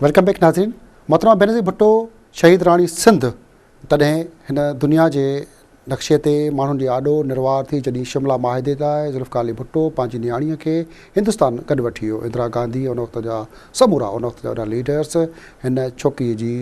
Welcome back नाज़रीन। मोहतरमा बेनज़ीर भुट्टो शहीद राणी सिंध तॾहिं हिन दुनिया जे नक्शे ते माण्हुनि जी आॾो निर्वार थी जॾहिं शिमला माहिदे ताईं ज़ुल्फ़िकार अली भुट्टो पंहिंजी नियाणीअ खे हिंदुस्तान गॾु वठी वियो। इंदिरा गांधी उन वक़्त जा समूरा उन वक़्त जा लीडर्स हिन छोकिरीअ जी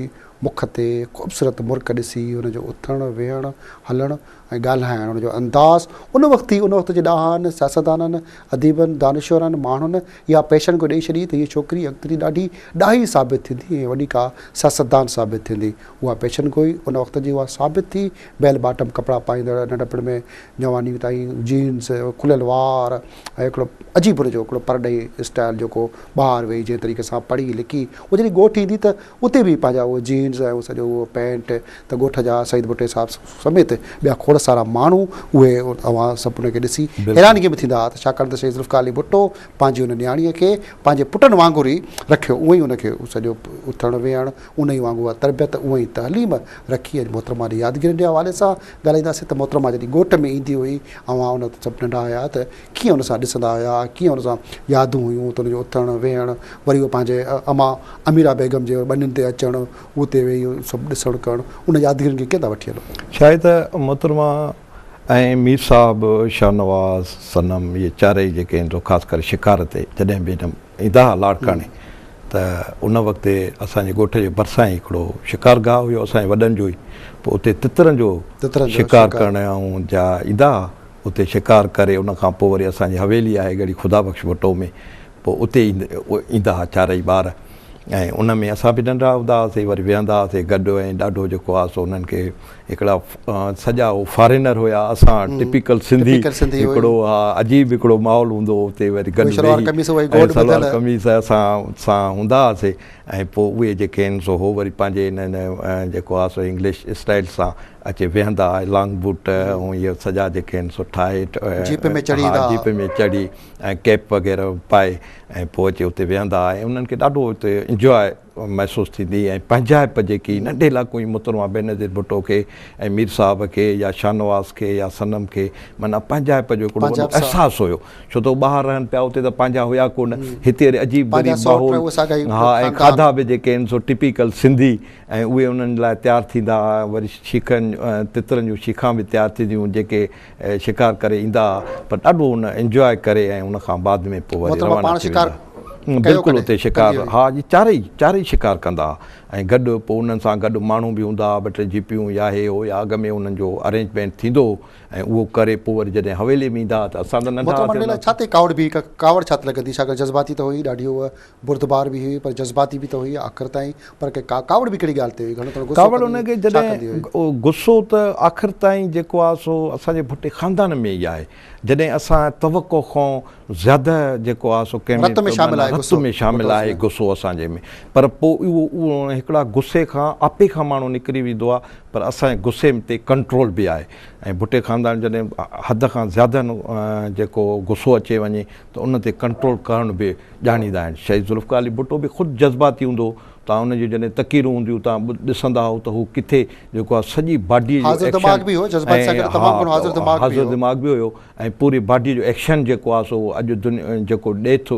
मुख ते ख़ूबसूरत मुर्क ॾिसी हुनजो उथणु वेहणु हलणु ऐं ॻाल्हाइणु हुनजो अंदाज़ उन वक़्त जे ॾाहनि सियासतदाननि अदीबनि दानिश्वरनि माण्हुनि इहा पेशन को ॾेई छॾी त हीअ छोकिरी अॻिते ॾाढी ॾाही साबित थींदी ऐं वॾी का सियासतदान साबित थींदी। उहा पेशन गोई उन वक़्त जी उहा साबित थी। बेल बॉटम कपिड़ा पाईंदड़ नंढपण में जवानी ताईं जीन्स खुलियल वार ऐं हिकिड़ो अजीब हुनजो हिकिड़ो परॾेही स्टाइल जेको ॿाहिरि वेही जंहिं तरीक़े सां पढ़ी लिखी उहो जॾहिं ॻोठ ईंदी त उते बि पंहिंजा उहो जीन्स ऐं सॼो उहो पैंट त ॻोठ जा शहीद भुट्टे साहिब समेत ॿिया खोड़ सारा माण्हू उहे अवां सभु हुनखे ॾिसी हैरानगी में थींदा हुआ। छाकाणि त शहीद ज़ुल्फ़िकार अली भुट्टो पंहिंजी हुन नियाणीअ खे पंहिंजे पुटनि वांगुरु ई रखियो। उअं ई हुनखे सॼो उथणु वेहणु उन ई वांगुरु तरबियत उअं ई तहलीम रखी। ऐं मोहतरमा जी यादगिरियुनि जे हवाले सां ॻाल्हाईंदासीं त मोहतरमा जॾहिं ॻोठ में ईंदी हुई अवां उन सभु नंढा हुया त कीअं हुन सां ॾिसंदा हुया, कीअं हुन सां यादूं हुयूं त हुनजो उथणु वेहणु वरी उहो पंहिंजे अमा अमीरा बेगम जे ॿनियुनि ते अचणु उते वेही सभु ॾिसणु करणु उन यादगिरियुनि खे कीअं था वठी हलो। शायद मोहतरमा ऐं मीर साहब शाहनवाज़ सनम इहे चारई जेके आहिनि तो ख़ासि करे शिकार ते जॾहिं बि ईंदा हुआ लाड़काणे त उन वक़्तु असांजे ॻोठ जे भरिसां ई हिकिड़ो शिकारगाह हुयो असांजे वॾनि जो ई। पोइ उते तितरनि जो शिकार करण ऐं जा ईंदा हुआ उते शिकार करे उन खां पोइ वरी असांजी हवेली आहे गड़ी खुदा बख़्श भुट्टो में पोइ उते ईंदा हुआ चारई ॿार ऐं उन में असां बि नंढा हूंदा हुआसीं वरी वेहंदा हुआसीं गॾु ऐं ॾाढो जेको आहे सो उन्हनि खे हिकिड़ा सॼा उहे फॉरेनर हुया असां टिपिकल सिंधी हिकिड़ो अजीब हिकिड़ो माहौल हूंदो हो उते वरी गॾु सलवार कमीज़ असां सां हूंदा हुआसीं ऐं पोइ उहे जेके आहिनि सो हो वरी पंहिंजे हिन जेको आहे सो इंग्लिश स्टाइल सां अचे वेहंदा लॉन्ग बूट ऐं इहे सॼा जेके आहिनि सो ठाहे जीप में चढ़ी ऐं कैप वग़ैरह पाए ऐं पोइ अचे उते वेहंदा ऐं उन्हनि खे ॾाढो हुते इंजॉय महसूसु थींदी ऐं पंहिंजाइप जेकी नंढे इलाइक़ो ई मोहतरमा बेनज़ीर भुट्टो खे ऐं मीर साहब खे या शाहनवाज़ खे या सनम खे माना पंहिंजाइप जो हिकिड़ो वॾो अहसासु हुयो छो त ॿाहिरि रहनि पिया उते त पंहिंजा हुया कोन हिते अजीब माहौल हा ऐं खाधा बि जेके आहिनि सो टिपिकल सिंधी ऐं उहे उन्हनि लाइ तयारु थींदा वरी शीखनि तितरनि जूं शीखां बि तयारु थींदियूं जेके शिकार करे ईंदा पर ॾाढो उन इंजॉय करे ऐं उन खां बाद में पोइ वरी रवाना थी वेंदा। बिल्कुलु उते शिकार हा जी चारई शिकार कंदा ऐं गॾु पोइ उन्हनि सां गॾु माण्हू बि हूंदा ॿ टे जीपियूं या हे हो या अॻ में उन्हनि जो अरेंजमेंट थींदो ऐं उहो करे पोइ वरी जॾहिं हवेली में ईंदा त असां त नंढा छा ते कावड़ बि कावड़ छा त लॻंदी छाकाणि जज़्बाती त हुई ॾाढी उहा बुर्दबार बि हुई पर जज़्बाती बि त हुई आख़िर ताईं पर कावड़ बि कहिड़ी ॻाल्हि ते हुई घणो कावड़ हुनखे जॾहिं गुस्सो त आख़िर ताईं जेको आहे सो असांजे भुट्टे ख़ानदान में ई आहे जॾहिं असां तवक़ो खां ज़्यादा जेको आहे सो कंहिं रत में शामिलु आहे गुस्सो असांजे में पर पोइ उहो हिकिड़ा गुस्से खां आपे खां माण्हू निकिरी वेंदो आहे पर असांजे गुस्से ते कंट्रोल बि आहे ऐं भुट्टे ख़ानदान जॾहिं हद खां ज़्यादा जेको गुस्सो अचे वञे त उन ते कंट्रोल करण बि ॼाणींदा आहिनि। शहीद ज़ुल्फ़िकार अली भुट्टो बि ख़ुदि जज़्बाती हूंदो तव्हां हुनजी जॾहिं तकीरूं हूंदियूं तव्हां ॾिसंदा हुओ त हू किथे जेको आहे सॼी बॉडीअ जो हाज़िर दिमाग़ बि हुयो ऐं पूरी बॉडीअ जो एक्शन जेको आहे सो अॼु जेको ॾिए थो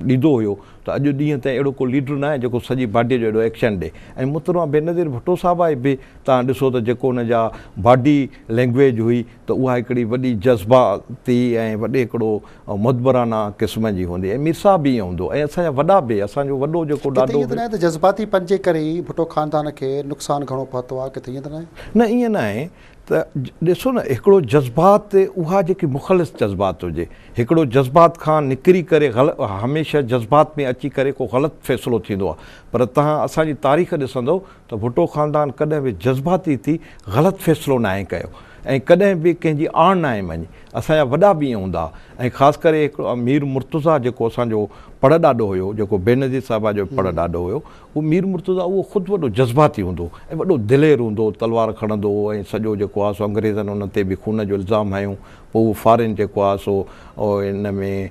ॾींदो हुयो त अॼु ॾींहं ताईं अहिड़ो को लीडर न आहे जेको सॼी बॉडीअ जो एॾो एक्शन ॾिए ऐं मोहतरमा बेनज़ीर भुट्टो साहिब आहे बि तव्हां ॾिसो त जेको हुन जा बॉडी लैंग्वेज हुई त उहा हिकिड़ी वॾी जज़्बाती ऐं वॾे हिकिड़ो मुदबराना क़िस्म जी हूंदी ऐं मीर साहब बि ईअं हूंदो ऐं असांजा वॾा बि असांजो वॾो जेको ॾाढो जज़्बाती पंजे करे ई भुट्टो ख़ानदान खे नुक़सानु घणो पहुतो आहे किथे ईअं त न ईअं न आहे त ॾिसो न हिकिड़ो जज़्बात उहा जेकी मुख़लिस जज़्बात हुजे हिकिड़ो जज़्बात खां निकिरी करे हमेशह जज़्बात में अची करे को ग़लति फ़ैसिलो थींदो आहे पर तव्हां असांजी तारीख़ ॾिसंदो त भुट्टो ख़ानदान कॾहिं बि जज़्बाती थी ग़लति फ़ैसिलो न आहे कयो ऐं कॾहिं बि कंहिंजी आण न आहे वञी असांजा वॾा बि ईअं हूंदा ऐं ख़ासि करे हिकिड़ो मीर मुर्तज़ा जेको असांजो पढ़ ॾाढो हुयो जेको बेनज़ीर साहिबा जो पढ़ ॾाढो हुयो उहो मीर मुर्तज़ा उहो ख़ुदि वॾो जज़्बाती हूंदो ऐं वॾो दिलेर हूंदो तलवार खणंदो ऐं सॼो जेको आहे सो अंग्रेज़नि उन ते बि खून जो इल्ज़ाम हयूं पोइ उहो फॉरेन जेको आहे सो इन में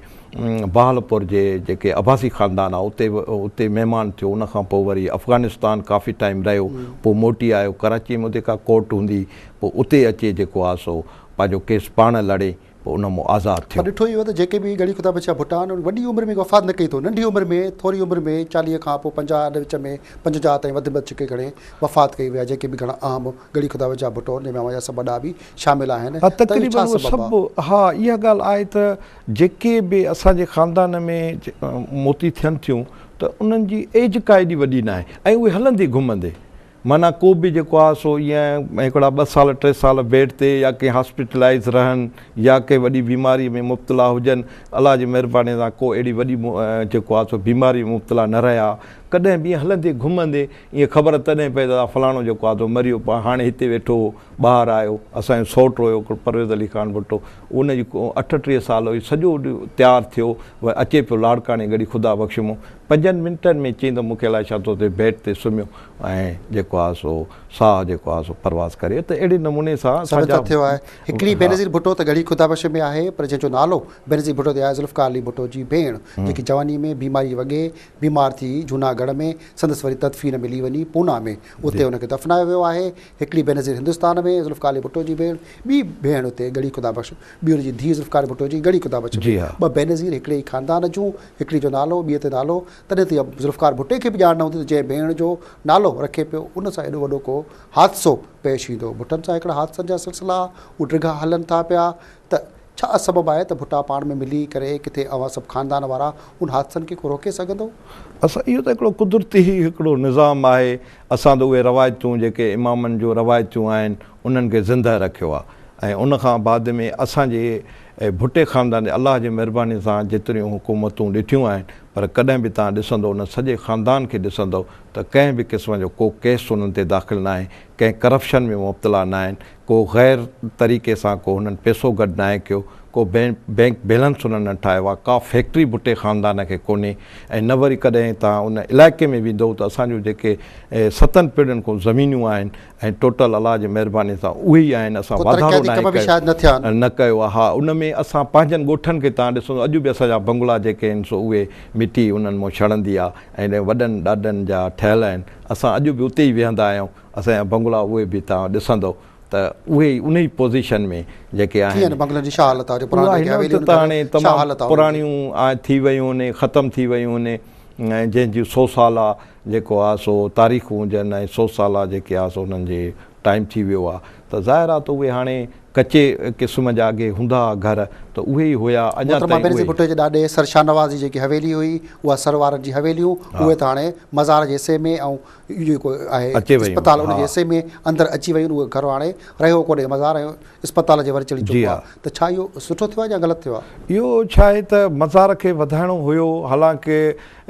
बहालपुर जे जेके अब्बासी ख़ानदान आहे उते महिमान थियो उन खां पोइ वरी अफ़गानिस्तान काफ़ी टाइम रहियो पोइ मोटी आयो कराची में उते का कोर्ट हूंदी पोइ उते अचे जेको आहे सो पंहिंजो केस पाण लड़े पोइ उन मां आज़ादु थियो। ॾिठो ई वियो त जेके बि गड़ी ख़ुदा बचा भुट्टा आहिनि वॾी उमिरि में वफ़ात न कई अथऊं, नंढी उमिरि में थोरी उमिरि में 40 खां पोइ 50 विच में 50 ताईं वधि में छिके करे वफ़ात कई विया, जेके बि घणा आम गड़ी ख़ुदा बचा भुट्टो जंहिंमें मुंहिंजा सभु वॾा बि शामिल आहिनि। तक़रीबन सभु, हा इहा ॻाल्हि आहे त जेके बि असांजे ख़ानदान में मोती थियनि थियूं त उन्हनि जी एज का एॾी वॾी न आहे ऐं उहे हलंदे घुमंदे, माना को बि जेको आहे सो ईअं हिकिड़ा 2 साल 3 साल बेड ते या कंहिं हॉस्पिटलाइज़ रहनि या कंहिं वॾी बीमारी में मुब्तला हुजनि, अलाह जी महिरबानी सां को अहिड़ी वॾी जेको आहे सो बीमारी में मुब्तला न रहिया, कॾहिं बि ईअं हलंदे घुमंदे ईअं ख़बर तॾहिं पए त फलाणो जेको आहे सो मरियो, हाणे हिते वेठो हो, ॿाहिरि आयो, असांजो सौटु हुयो परवेज़ अली ख़ान भुट्टो, उनजी 38 साल हुई, सॼो तयारु थियो, वरी अचे पियो लाड़काणे गड़ी ख़ुदा बख़्श मूं 5 मिंटनि में चई त मूंखे अलाए छा थो थिए, बेड ते सुम्हियो ऐं जेको आहे सो साह जेको आहे सो परवाज़ करे। त अहिड़े नमूने सां थियो आहे। हिकिड़ी बेनज़ीर भुट्टो त गड़ी ख़ुदा बख़्श में आहे, पर जंहिंजो नालो बेनज़ीर भुट्टो ते आहे ज़ुल्फ़िकार अली भुट्टो जी भेण, जेकी जवानी में बीमारी वॻे बीमार थी जूनागढ़ में, संदसि वरी तदफ़ीन मिली वञी पूना में, उते हुनखे दफ़नायो वियो आहे। हिकिड़ी बेनज़ीर हिंदुस्तान में ज़ुल्फ़िकार अली भुट्टो जी भेण, ॿी भेण उते गड़ी ख़ुदा बख़्श, ॿी हुनजी धीउ ज़ुल्फ़िकार भुट्टो जी गड़ी ख़ुदा बख़्श, 2 बेनज़ीर हिकिड़े ई ख़ानदान जूं, हिकिड़ी जो नालो ॿिए ते नालो, तॾहिं त ज़ुल्फ़िकार भुट्टे खे बि ॼाण न हूंदी त जंहिं भेण जो नालो रखे पियो उन सां एॾो वॾो को हादसो पेश ईंदो। भुट्टनि सां हिकिड़ा हादसनि जा सिलसिला उहे डिघा हलनि था पिया, त छा सबबु आहे त भुट्टा पाण में मिली करे किथे अवां सभु ख़ानदान वारा उन हादसनि खे को रोके सघंदो? असां इहो त हिकिड़ो कुदरती हिकिड़ो निज़ाम आहे, असां त उहे रवायतूं जेके इमामनि जो रवायतूं आहिनि उन्हनि खे ज़िंदा रखियो आहे ऐं उन खां बाद में असांजे भुट्टे ख़ानदान अलाह जी महिरबानी सां जेतिरियूं हुकूमतूं ॾिठियूं आहिनि, पर कॾहिं बि तव्हां ॾिसंदो उन सॼे ख़ानदान खे ॾिसंदो त कंहिं बि क़िस्म जो को केस उन्हनि ते दाख़िल न आहे, कंहिं करप्शन में मुब्तला न आहिनि, को ग़ैर तरीक़े सां को हुननि पैसो गॾु न आहे कयो, को बैंक बैलेंस उन्हनि न ठाहियो आहे, का फैक्ट्री भुट्टे ख़ानदान खे कोन्हे ऐं न वरी कॾहिं तव्हां उन इलाइक़े में वेंदो त असांजो जेके 7 पीढ़ियुनि खां ज़मीनियूं आहिनि ऐं टोटल अलाह जी महिरबानी सां उहे ई आहिनि, असां वाधारो न कयो आहे। हा, उन में असां पंहिंजनि ॻोठनि खे तव्हां ॾिसो अॼु बि असांजा बंगला जेके आहिनि सो उहे मिटी उन्हनि मां छणंदी आहे ऐं वॾनि ॾाॾनि जा ठहियल आहिनि, असां अॼु बि उते ई वेहंदा आहियूं, असांजा बंगला उहे बि तव्हां ॾिसंदो त उहे ई उन ई पोज़ीशन में जेके आहिनि। त हाणे तमामु पुराणियूं थी वियूं आहिनि, ख़तमु थी वियूं आहिनि ऐं जंहिंजूं 100 साल जेको आहे सो तारीख़ूं हुजनि ऐं 100 साल जेके आहे सो उन्हनि जे टाइम थी वियो आहे, त ज़ाहिर आहे त उहे हाणे कचे क़िस्म जा अॻे हूंदा हुआ घर, त उहे ई हुया। अञा बेनज़ीर भुट्टो जे ॾाॾे सर शाहनवाज़ जी जेकी हवेली हुई उहा सरवारनि जी हवेलियूं उहे त हाणे मज़ार जे हिसे में ऐं इहो जेको आहे अस्पताल उन जे हिसे में अंदरि अची वियूं, उहे घर हाणे रहियो कोन्हे, मज़ार ऐं अस्पताल जे वरी चढ़ी चुको आहे। त छा इहो सुठो थियो आहे या ग़लति थियो आहे? इहो छा आहे त मज़ार खे वधाइणो हुयो, हालांकि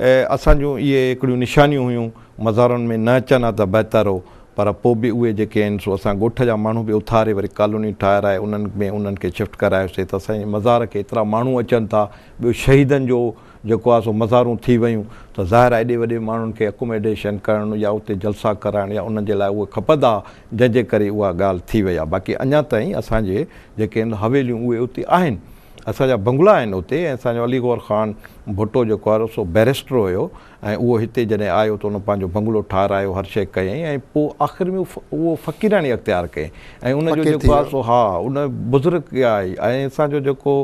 असांजूं इहे हिकिड़ियूं निशानियूं हुयूं मज़ारुनि में न अचनि हा त बहितर हो, पर पोइ बि उहे जेके आहिनि सो असां ॻोठ जा माण्हू बि उथारे वरी कॉलोनी ठाहिराए उन्हनि में उन्हनि खे शिफ्ट करायोसीं त असांजे मज़ार खे एतिरा माण्हू अचनि था। ॿियो शहीदनि जो जेको आहे सो मज़ारूं थी वियूं, त ज़ाहिर आहे एॾे वॾे माण्हुनि खे अकोमोडेशन करणु या उते जलसा कराइणु या उन्हनि जे लाइ उहे खपंदा, जंहिंजे करे उहा ॻाल्हि थी वई आहे। बाक़ी अञा ताईं असांजे जेके आहिनि हवेलियूं उहे उते आहिनि, असांजा बंगला आहिनि उते ऐं असांजो अली गौर ख़ान भुट्टो जेको आहे सो बैरिस्टर हुयो ऐं उहो हिते जॾहिं आयो त उन पंहिंजो बंगलो ठारायो, हर शइ कयईं ऐं पोइ आख़िर में उहो फ़क़ीरानी अख़्तियार कयईं ऐं उनजो जेको आहे सो हा उन बुज़ुर्ग आई ऐं असांजो जेको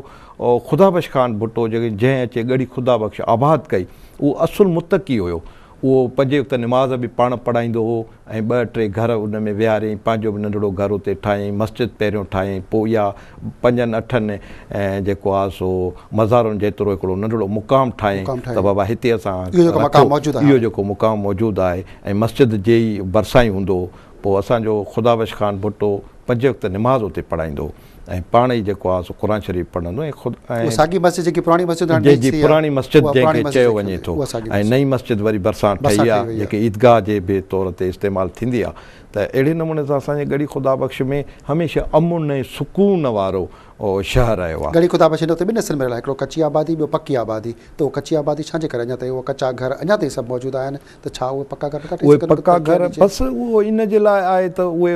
ख़ुदा बख़्श ख़ान भुट्टो जेके जंहिं अचे गड़ी ख़ुदा बख़्श आबाद कई, उहो असुल मुतक़ी हुयो, उहो 5 वक़्त निमाज़ बि पाण पढ़ाईंदो हो ऐं 2-3 घर उन में विहारियईं, पंहिंजो बि नंढिड़ो घर उते ठाहियईं, मस्जिद पहिरियों ठाहियईं, पोइ इहा 5-8 ऐं जेको आहे सो मज़ारुनि जेतिरो हिकिड़ो नंढिड़ो मुक़ाम ठाहियईं त बाबा हिते असां इहो जेको मुक़ाम मौजूदु आहे ऐं मस्जिद जे ई भरिसां ई हूंदो। पोइ असांजो ख़ुदा बख़्श ख़ान भुट्टो 5 वक़्त निमाज़ उते पढ़ाईंदो ऐं पाण ई जेको आहे सो क़ुरान शरीफ़ पढ़ंदो ऐं पुराणी मस्जिद जंहिंखे चयो वञे थो ऐं नई मस्जिद वरी भरिसां ठही आहे जेके ईदगाह जे बि तौर ते इस्तेमालु थींदी आहे। त अहिड़े नमूने सां असांजे गड़ी ख़ुदा बख़्श में हमेशह अमुन ऐं सुकून वारो शहर रहियो आहे। गड़ी ख़ुदा बख़्श में 2 हिसनि में रहियो, हिकिड़ो कची आबादी, ॿियो पकी आबादी। त उहो कची आबादी छाजे करे अञा ताईं उहो कचा घर अञा ताईं सभु मौजूदु आहिनि, त छा उहे पका घर? उहे पका घर बसि उहो इन जे लाइ आहे त उहे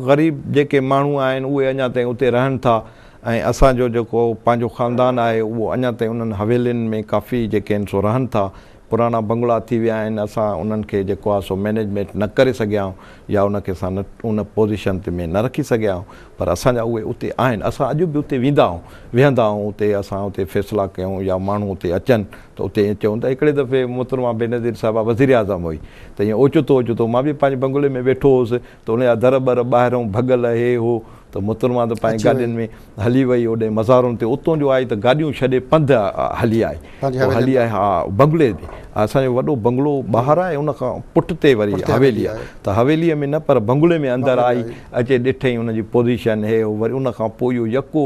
ग़रीब जेके माण्हू आहिनि उहे अञा ताईं उते रहनि था ऐं असांजो जेको पंहिंजो ख़ानदान आहे उहो अञा ताईं उन्हनि हवेलियुनि में काफ़ी जेके आहिनि सो रहनि था, पुराना बंगला थी विया आहिनि, असां उन्हनि खे जेको आहे सो मैनेजमेंट न करे सघिया आहियूं या उनखे असां न उन पोज़ीशन ते में न रखी सघिया आहियूं, पर असांजा उहे उते आहिनि। असां अॼु बि उते वेंदा आहियूं, वेहंदा आहियूं उते, असां उते फ़ैसिला कयूं या माण्हू उते अचनि त उते चऊं त हिकिड़े दफ़े मुहतरमा बेनज़ीर साहिबा वज़ीर आज़म हुई त ईअं ओचितो ओचितो मां बि पंहिंजे बंगले में वेठो हुउसि त उनजा दर बर ॿाहिरों भॻल हे हो त मुहतरमा त पंहिंजी गाॾियुनि में हली वई होॾे मज़ारुनि ते, उतां जो आई त गाॾियूं छॾे पंधु हली आई, हली आई हा बंगले ते। असांजो वॾो बंगलो ॿाहिरि आहे, उन खां पुठिते वरी हवेली आहे, त हवेलीअ में न पर बंगले में अंदरि आई, अचे ॾिठईं उनजी पोज़ीशन हे वरी उन खां पोइ इहो यको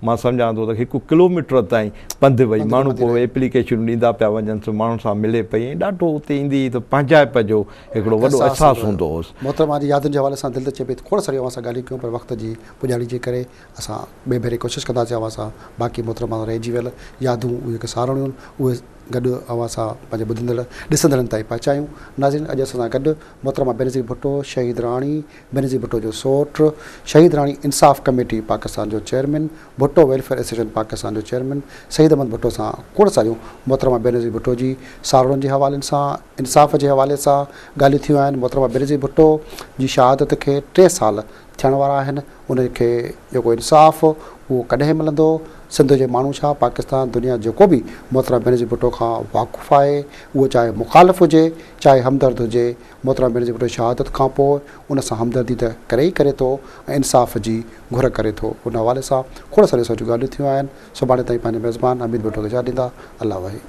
मां सम्झां थो त 1 किलोमीटर ताईं पंधु वई, माण्हू पोइ एप्लीकेशन ॾींदा पिया वञनि, माण्हुनि सां मिले पई, ऐं ॾाढो उते ईंदी त पंहिंजाइप जो हिकिड़ो वॾो अहसासु हूंदो हुउसि। मोहतरमा जी यादुनि जे हवाले सां दिलि त चए पई खोड़ सारी असां ॻाल्हियूं कयूं, पर वक़्त जी पुॼाणी जे करे असां ॿिए भेरे कोशिशि कंदासीं असां बाक़ी मोहतरमा रहिजी वियल यादूं उहे जेके सारणियूं आहिनि उहे गॾु असां पंहिंजे ॿुधंदड़ ॾिसंदड़नि ताईं पहुचायूं। नाज़रीन, अॼु असां सां गॾु मोहतरमा बेनज़ीर भुट्टो, शहीद राणी बेनज़ीर भुट्टो जो सौट, शहीद राणी इंसाफ कमेटी पाकिस्तान जो chairman, Bhutto welfare association Pakistan जो चेयरमैन शहीद अहमद भुट्टो सां खोड़ सारियूं मोहतरमा बेनज़ीर भुट्टो जी सारणियुनि जे हवाले सां, इंसाफ़ जे हवाले सां ॻाल्हियूं थियूं आहिनि। मोहतरमा बेनज़ीर भुट्टो जी शहादत खे 3 साल थियण वारा आहिनि, उनखे जेको इंसाफ़ उहो कॾहिं मिलंदो, सिंध जे माण्हू छा पाकिस्तान दुनिया जेको बि मोहतरमा बेनज़ीर भुट्टो खां वाक़ुफ़ु आहे, उहो चाहे मुख़ालिफ़ हुजे चाहे हमदर्द हुजे, मोहतरमा बेनज़ीर भुट्टो शहादत खां पोइ उन सां हमदर्दी त करे ई करे थो ऐं इंसाफ़ जी घुर करे थो। उन हवाले सां खोड़ सारियूं सोचियूं ॻाल्हियूं थियूं आहिनि। सुभाणे ताईं पंहिंजे मेज़बान हमीद भुट्टो खे छा ॾींदा। अल्लाह वाहे।